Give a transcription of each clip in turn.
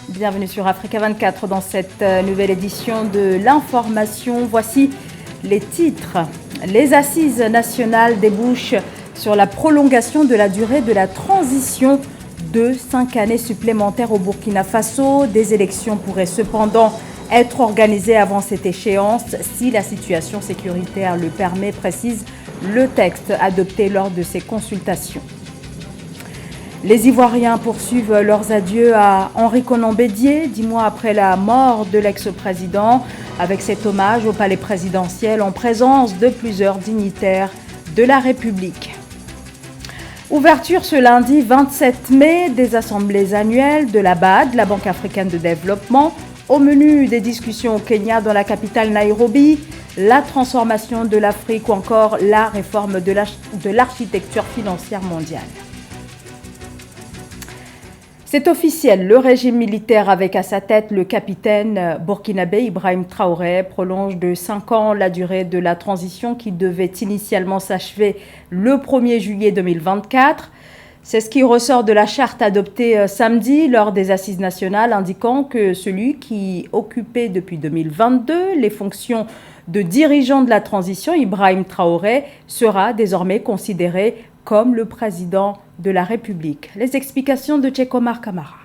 Bienvenue sur Africa 24 dans cette nouvelle édition de l'information. Voici les titres. Les assises nationales débouchent sur la prolongation de la durée de la transition de 5 années supplémentaires au Burkina Faso. Des élections pourraient cependant être organisées avant cette échéance si la situation sécuritaire le permet, précise le texte adopté lors de ces consultations. Les Ivoiriens poursuivent leurs adieux à Henri Konan Bédié, 10 mois après la mort de l'ex-président, avec cet hommage au palais présidentiel en présence de plusieurs dignitaires de la République. Ouverture ce lundi 27 mai des assemblées annuelles de la BAD, la Banque africaine de développement. Au menu des discussions au Kenya, dans la capitale Nairobi, la transformation de l'Afrique ou encore la réforme de l'architecture financière mondiale. C'est officiel, le régime militaire avec à sa tête le capitaine burkinabé Ibrahim Traoré prolonge de 5 ans la durée de la transition qui devait initialement s'achever le 1er juillet 2024. C'est ce qui ressort de la charte adoptée samedi lors des assises nationales, indiquant que celui qui occupait depuis 2022 les fonctions de dirigeant de la transition, Ibrahim Traoré, sera désormais considéré comme le président de la République. Les explications de Tchekomar Kamara.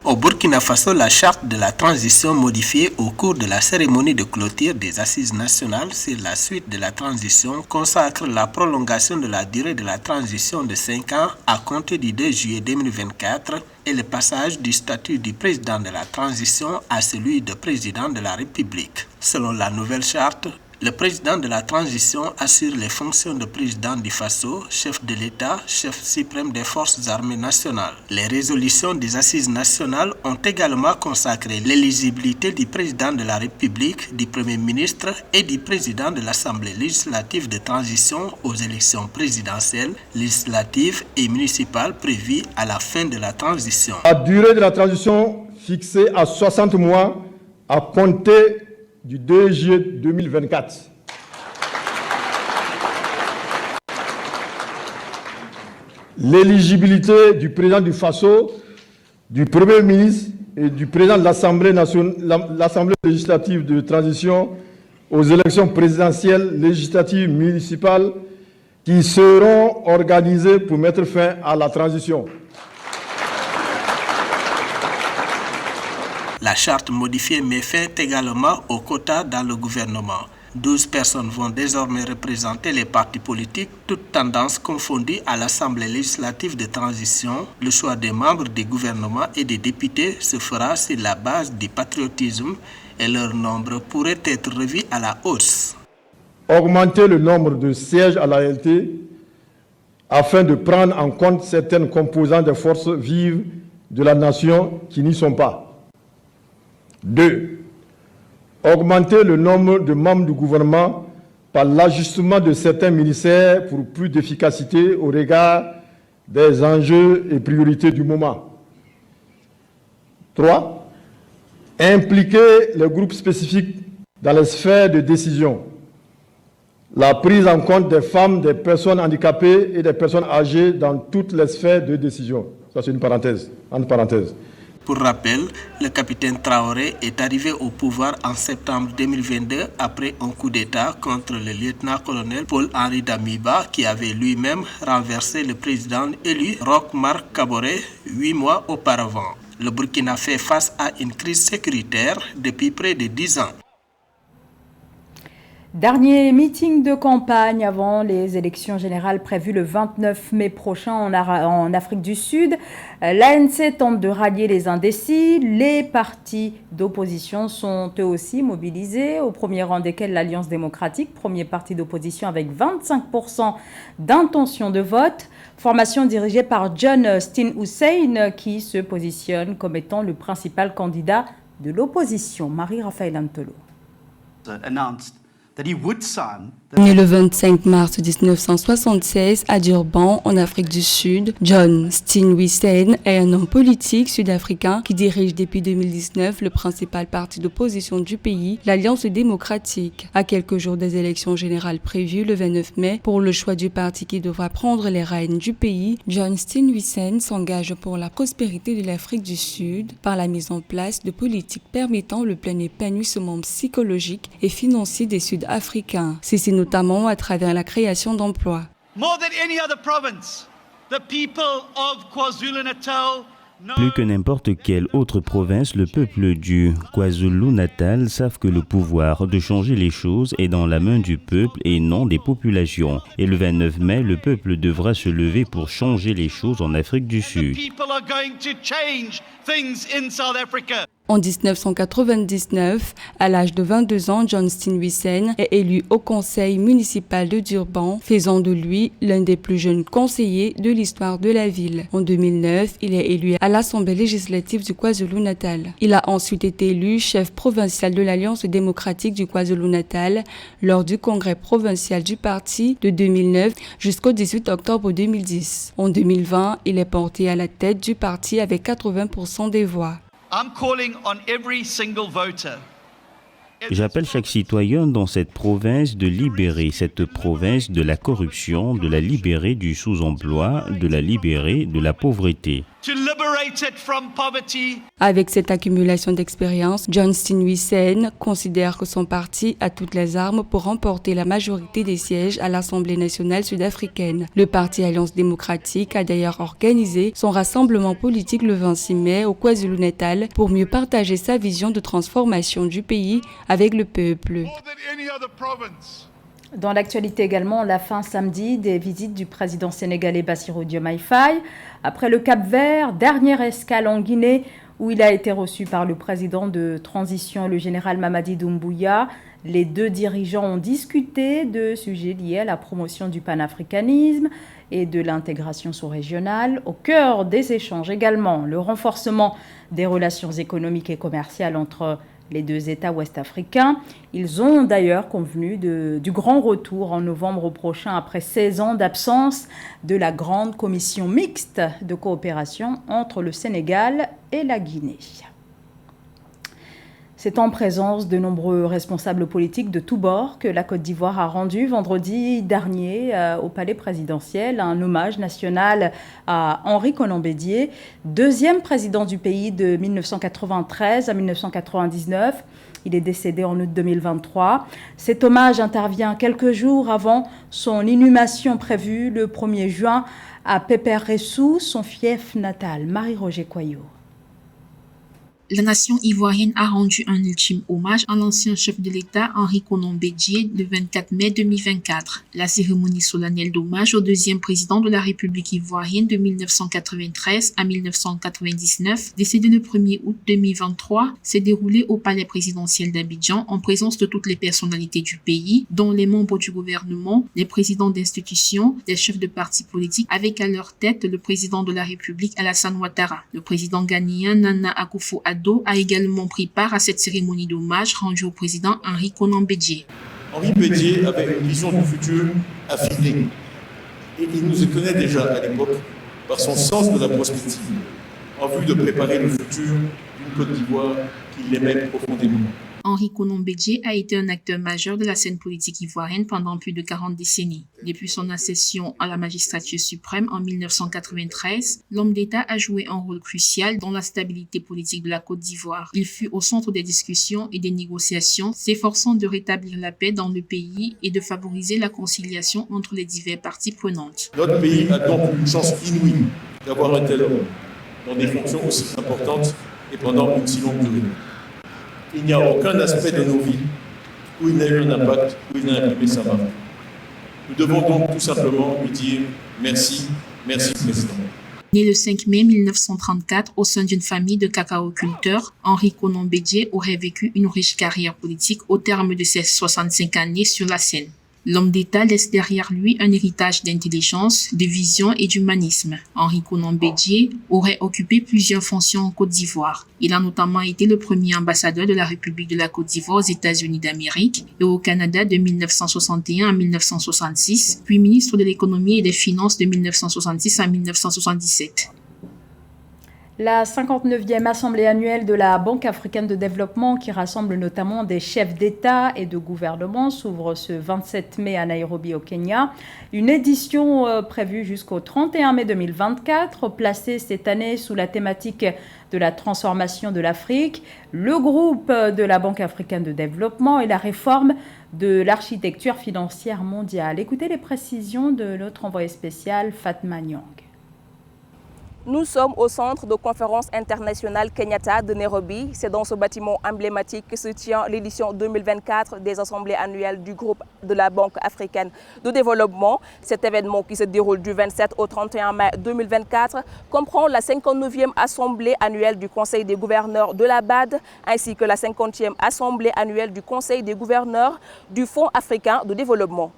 Au Burkina Faso, la charte de la transition modifiée au cours de la cérémonie de clôture des assises nationales sur la suite de la transition consacre la prolongation de la durée de la transition de 5 ans à compter du 2 juillet 2024 et le passage du statut du président de la transition à celui de président de la République. Selon la nouvelle charte, le président de la transition assure les fonctions de président du Faso, chef de l'État, chef suprême des forces armées nationales. Les résolutions des assises nationales ont également consacré l'éligibilité du président de la République, du Premier ministre et du président de l'Assemblée législative de transition aux élections présidentielles, législatives et municipales prévues à la fin de la transition. La durée de la transition fixée à 60 mois à compter du 2 juillet 2024. L'éligibilité du président du Faso, du Premier ministre et du président de l'Assemblée législative de transition aux élections présidentielles, législatives, municipales qui seront organisées pour mettre fin à la transition. La charte modifiée met fin également aux quotas dans le gouvernement. 12 personnes vont désormais représenter les partis politiques, toutes tendances confondues à l'Assemblée législative de transition. Le choix des membres du gouvernement et des députés se fera sur la base du patriotisme et leur nombre pourrait être revu à la hausse. Augmenter le nombre de sièges à la LT afin de prendre en compte certaines composantes des forces vives de la nation qui n'y sont pas. 2. Augmenter le nombre de membres du gouvernement par l'ajustement de certains ministères pour plus d'efficacité au regard des enjeux et priorités du moment. 3. Impliquer les groupes spécifiques dans les sphères de décision. La prise en compte des femmes, des personnes handicapées et des personnes âgées dans toutes les sphères de décision. Ça, c'est une parenthèse, entre parenthèses. Pour rappel, le capitaine Traoré est arrivé au pouvoir en septembre 2022 après un coup d'État contre le lieutenant-colonel Paul-Henri Damiba qui avait lui-même renversé le président élu Roch Marc Kaboré 8 mois auparavant. Le Burkina fait face à une crise sécuritaire depuis près de 10 ans. Dernier meeting de campagne avant les élections générales prévues le 29 mai prochain en Afrique du Sud. L'ANC tente de rallier les indécis. Les partis d'opposition sont eux aussi mobilisés, au premier rang desquels l'Alliance démocratique, premier parti d'opposition avec 25% d'intention de vote. Formation dirigée par John Steen Hussein qui se positionne comme étant le principal candidat de l'opposition. Marie-Raphaël Antolo. Announced that he would sign Né le 25 mars 1976 à Durban, en Afrique du Sud, John Steenhuisen est un homme politique sud-africain qui dirige depuis 2019 le principal parti d'opposition du pays, l'Alliance démocratique. À quelques jours des élections générales prévues le 29 mai pour le choix du parti qui devra prendre les rênes du pays, John Steenhuisen s'engage pour la prospérité de l'Afrique du Sud par la mise en place de politiques permettant le plein épanouissement psychologique et financier des Sud-Africains. C'est notamment à travers la création d'emplois. Plus que n'importe quelle autre province, le peuple du KwaZulu-Natal savent que le pouvoir de changer les choses est dans la main du peuple et non des populations. Et le 29 mai, le peuple devra se lever pour changer les choses en Afrique du Sud. En 1999, à l'âge de 22 ans, John Steenhuisen est élu au conseil municipal de Durban, faisant de lui l'un des plus jeunes conseillers de l'histoire de la ville. En 2009, il est élu à l'Assemblée législative du KwaZulu-Natal. Il a ensuite été élu chef provincial de l'Alliance démocratique du KwaZulu-Natal lors du congrès provincial du parti de 2009 jusqu'au 18 octobre 2010. En 2020, il est porté à la tête du parti avec 80% des voix. J'appelle chaque citoyen dans cette province de libérer cette province de la corruption, de la libérer du sous-emploi, de la libérer de la pauvreté. Avec cette accumulation d'expérience, John Steenhuisen considère que son parti a toutes les armes pour remporter la majorité des sièges à l'Assemblée nationale sud-africaine. Le parti Alliance démocratique a d'ailleurs organisé son rassemblement politique le 26 mai au KwaZulu-Natal pour mieux partager sa vision de transformation du pays avec le peuple. Dans l'actualité également, la fin samedi des visites du président sénégalais Bassirou Diomaye Faye. Après le Cap-Vert, dernière escale en Guinée où il a été reçu par le président de transition, le général Mamadi Doumbouya. Les deux dirigeants ont discuté de sujets liés à la promotion du panafricanisme et de l'intégration sous-régionale. Au cœur des échanges également, le renforcement des relations économiques et commerciales entre les deux États ouest-africains. Ils ont d'ailleurs convenu du grand retour en novembre prochain après 16 ans d'absence de la grande commission mixte de coopération entre le Sénégal et la Guinée. C'est en présence de nombreux responsables politiques de tous bords que la Côte d'Ivoire a rendu vendredi dernier au palais présidentiel un hommage national à Henri Konan Bédié, deuxième président du pays de 1993 à 1999. Il est décédé en août 2023. Cet hommage intervient quelques jours avant son inhumation prévue le 1er juin à Pépère-Ressou, son fief natal. Marie-Roger Coyot. La nation ivoirienne a rendu un ultime hommage à l'ancien chef de l'État Henri Konan Bédié le 24 mai 2024. La cérémonie solennelle d'hommage au deuxième président de la République ivoirienne de 1993 à 1999, décédé le 1er août 2023, s'est déroulée au palais présidentiel d'Abidjan en présence de toutes les personnalités du pays, dont les membres du gouvernement, les présidents d'institutions, les chefs de partis politiques, avec à leur tête le président de la République Alassane Ouattara. Le président ghanéen Nana Akufo-Addo a également pris part à cette cérémonie d'hommage rendue au président Henri Konan Bédié. Henri Bédié avait une vision du futur affinée et il nous connaît déjà à l'époque par son sens de la prospective en vue de préparer le futur d'une Côte d'Ivoire qu'il aimait profondément. Henri Konan Bédié a été un acteur majeur de la scène politique ivoirienne pendant plus de 40 décennies. Depuis son accession à la magistrature suprême en 1993, l'homme d'État a joué un rôle crucial dans la stabilité politique de la Côte d'Ivoire. Il fut au centre des discussions et des négociations, s'efforçant de rétablir la paix dans le pays et de favoriser la conciliation entre les diverses parties prenantes. Notre pays a donc une chance inouïe d'avoir un tel homme dans des fonctions aussi importantes et pendant une si longue durée. Il n'y a aucun aspect de nos vies où il n'a eu un impact, où il n'a imprimé sa marque. Nous devons donc tout simplement lui dire merci, merci Président. Né le 5 mai 1934 au sein d'une famille de cacaoculteurs, Henri Konan Bédié aurait vécu une riche carrière politique au terme de ses 65 années sur la scène. L'homme d'État laisse derrière lui un héritage d'intelligence, de vision et d'humanisme. Henri Konan Bédié aurait occupé plusieurs fonctions en Côte d'Ivoire. Il a notamment été le premier ambassadeur de la République de la Côte d'Ivoire aux États-Unis d'Amérique et au Canada de 1961 à 1966, puis ministre de l'économie et des finances de 1966 à 1977. La 59e Assemblée annuelle de la Banque africaine de développement, qui rassemble notamment des chefs d'État et de gouvernement, s'ouvre ce 27 mai à Nairobi au Kenya. Une édition prévue jusqu'au 31 mai 2024, placée cette année sous la thématique de la transformation de l'Afrique, le groupe de la Banque africaine de développement et la réforme de l'architecture financière mondiale. Écoutez les précisions de notre envoyé spécial Fatma Nyong. Nous sommes au centre de conférence internationale Kenyatta de Nairobi. C'est dans ce bâtiment emblématique que se tient l'édition 2024 des assemblées annuelles du groupe de la Banque africaine de développement. Cet événement qui se déroule du 27 au 31 mai 2024 comprend la 59e assemblée annuelle du Conseil des gouverneurs de la BAD ainsi que la 50e assemblée annuelle du Conseil des gouverneurs du Fonds africain de développement.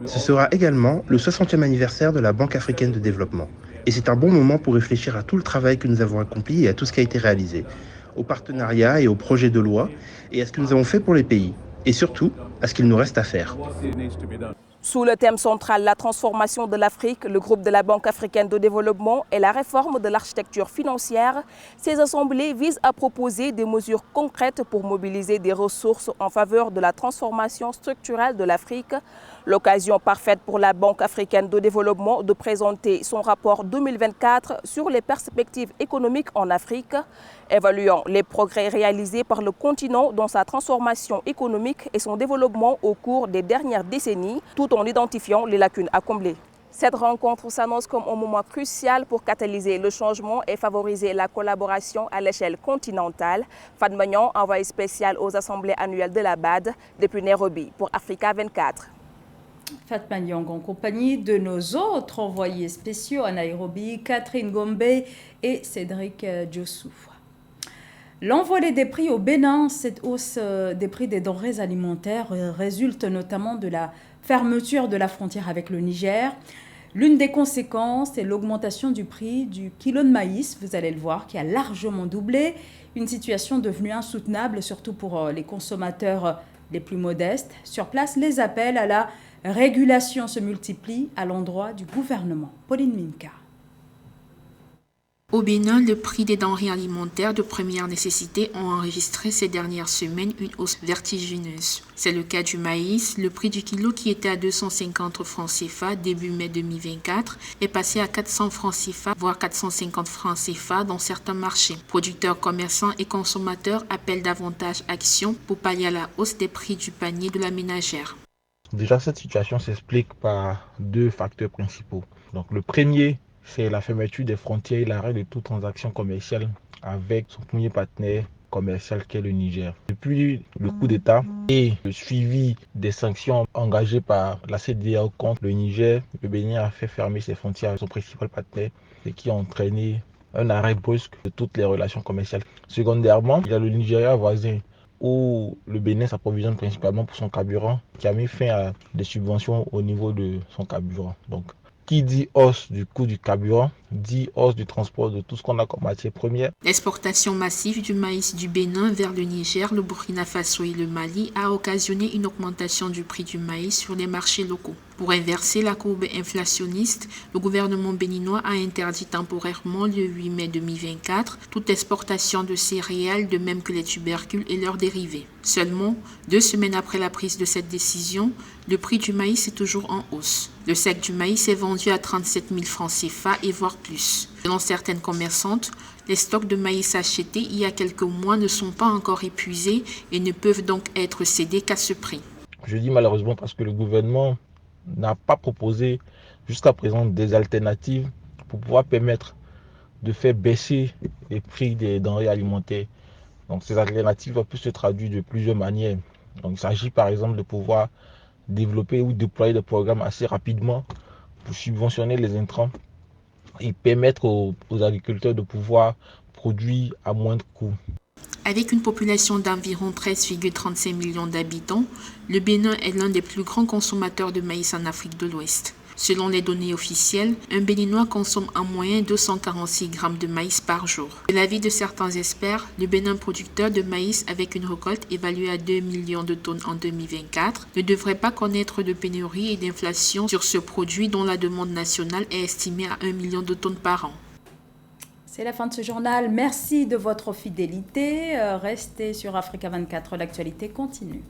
Ce sera également le 60e anniversaire de la Banque africaine de développement. Et c'est un bon moment pour réfléchir à tout le travail que nous avons accompli et à tout ce qui a été réalisé, au partenariat et au projet de loi, et à ce que nous avons fait pour les pays, et surtout à ce qu'il nous reste à faire. Sous le thème central, la transformation de l'Afrique, le groupe de la Banque africaine de développement et la réforme de l'architecture financière, ces assemblées visent à proposer des mesures concrètes pour mobiliser des ressources en faveur de la transformation structurelle de l'Afrique. L'occasion parfaite pour la Banque africaine de développement de présenter son rapport 2024 sur les perspectives économiques en Afrique, évaluant les progrès réalisés par le continent dans sa transformation économique et son développement au cours des dernières décennies, tout en identifiant les lacunes à combler. Cette rencontre s'annonce comme un moment crucial pour catalyser le changement et favoriser la collaboration à l'échelle continentale. Fatma Nyong, envoyé spécial aux assemblées annuelles de la BAD depuis Nairobi pour Africa 24. Fatma Nyong en compagnie de nos autres envoyés spéciaux à Nairobi, Catherine Gombe et Cédric Djossou. L'envolée des prix au Bénin, cette hausse des prix des denrées alimentaires résulte notamment de la fermeture de la frontière avec le Niger. L'une des conséquences est l'augmentation du prix du kilo de maïs, vous allez le voir, qui a largement doublé. Une situation devenue insoutenable, surtout pour les consommateurs les plus modestes. Sur place, les appels à la régulation se multiplient à l'endroit du gouvernement. Pauline Minka. Au Bénin, le prix des denrées alimentaires de première nécessité ont enregistré ces dernières semaines une hausse vertigineuse. C'est le cas du maïs. Le prix du kilo qui était à 250 francs CFA début mai 2024 est passé à 400 francs CFA, voire 450 francs CFA dans certains marchés. Producteurs, commerçants et consommateurs appellent davantage action pour pallier à la hausse des prix du panier de la ménagère. Déjà, cette situation s'explique par deux facteurs principaux. Donc, le premier, c'est la fermeture des frontières et l'arrêt de toute transaction commerciale avec son premier partenaire commercial qui est le Niger. Depuis le coup d'État et le suivi des sanctions engagées par la CEDEAO contre le Niger, le Bénin a fait fermer ses frontières à son principal partenaire, ce qui a entraîné un arrêt brusque de toutes les relations commerciales. Secondairement, il y a le Nigeria voisin où le Bénin s'approvisionne principalement pour son carburant, qui a mis fin à des subventions au niveau de son carburant. Donc, qui dit hausse du coût du carburant, dit hausse du transport de tout ce qu'on a comme matière première. L'exportation massive du maïs du Bénin vers le Niger, le Burkina Faso et le Mali a occasionné une augmentation du prix du maïs sur les marchés locaux. Pour inverser la courbe inflationniste, le gouvernement béninois a interdit temporairement le 8 mai 2024 toute exportation de céréales, de même que les tubercules et leurs dérivés. Seulement, 2 semaines après la prise de cette décision, le prix du maïs est toujours en hausse. Le sac du maïs est vendu à 37 000 francs CFA et voire plus. Selon certaines commerçantes, les stocks de maïs achetés il y a quelques mois ne sont pas encore épuisés et ne peuvent donc être cédés qu'à ce prix. Je dis malheureusement parce que le gouvernement n'a pas proposé jusqu'à présent des alternatives pour pouvoir permettre de faire baisser les prix des denrées alimentaires. Donc ces alternatives peuvent se traduire de plusieurs manières. Donc il s'agit par exemple de pouvoir développer ou déployer des programmes assez rapidement pour subventionner les intrants et permettre aux agriculteurs de pouvoir produire à moindre coût. Avec une population d'environ 13,35 millions d'habitants, le Bénin est l'un des plus grands consommateurs de maïs en Afrique de l'Ouest. Selon les données officielles, un Béninois consomme en moyenne 246 grammes de maïs par jour. De l'avis de certains experts, le Bénin producteur de maïs avec une récolte évaluée à 2 millions de tonnes en 2024 ne devrait pas connaître de pénurie et d'inflation sur ce produit dont la demande nationale est estimée à 1 million de tonnes par an. C'est la fin de ce journal. Merci de votre fidélité. Restez sur Africa 24. L'actualité continue.